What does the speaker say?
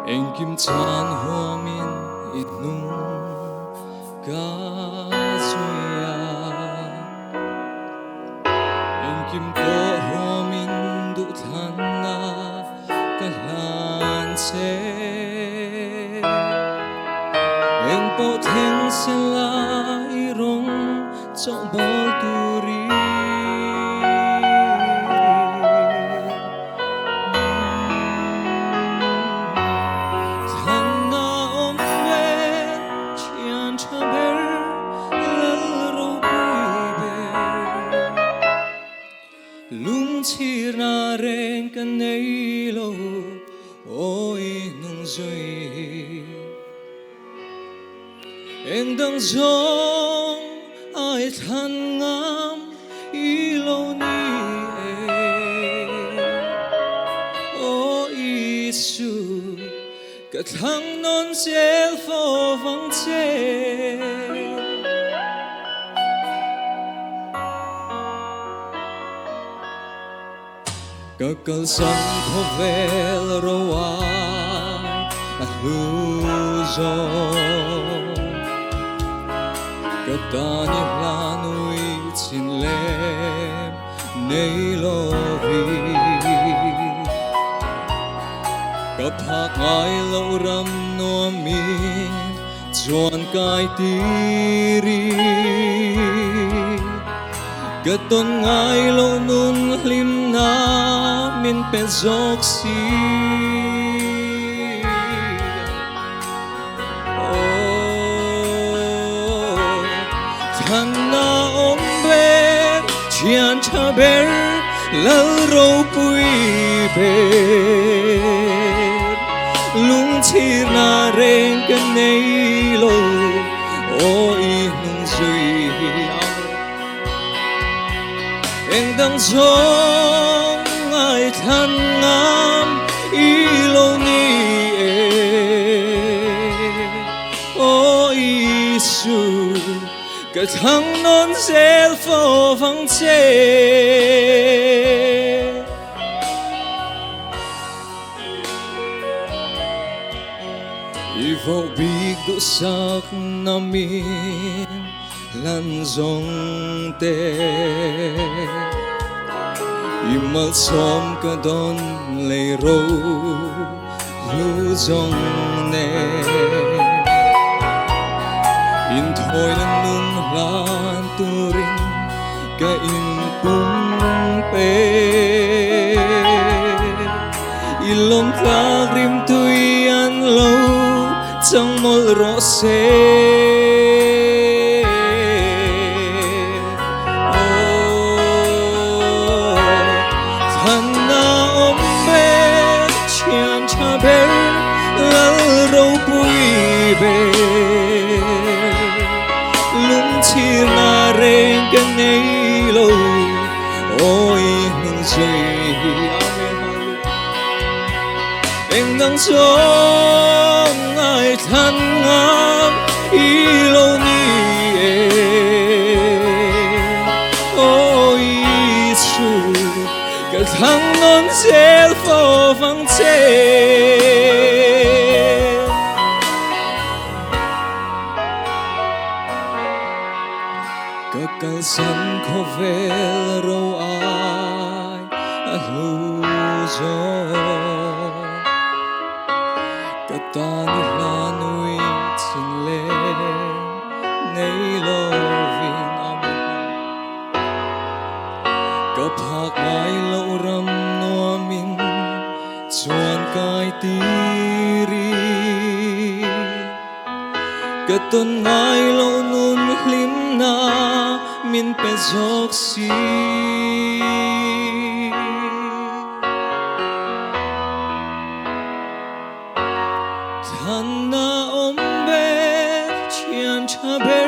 Anh kim chan hoa min ít nung ca zuya anh kim ko hoa min du than na ka lan se anh po theng sen la irong trong bol turi lung chi na reng kan nei lo oi nung zui eng dang zong ai than ngam i lo ni o isu ka thang non sel fo vang che các cơn sóng khó vel roai a hư gió các ta như là núi xin lem nay lo vi các hạt ngài lâu râm noa mi chuan cai tiri các tôn ngài lâu nun lim na min pe zok si than na om ber chian cha ber lal ro pui ber lung chi na reng kan nei lo oi nung zui anh đang giông ai than ngam ilo ni o isu cả thang non zel phô vang che i vô big do sak na min lan zong te imal som ka don lei ro lu zong ne in thoi nan nun lan turin ka in pung pe ilom tagrim tui an lo chang mol ro se ber lal ro pui ber lung chi na reng kan nei lo oi nung zui eng nang song ai than ngam i lo ni oi su cả thang non zel phô vang che các cơn sóng khó vel ro ai a hư gió các ta như là núi xin lên nay lo vin âm các hạt ngài lâu râm noa min chuan cai tiri các tôn ngài lâu nun lim na min pe zok si than na om ber chian cha ber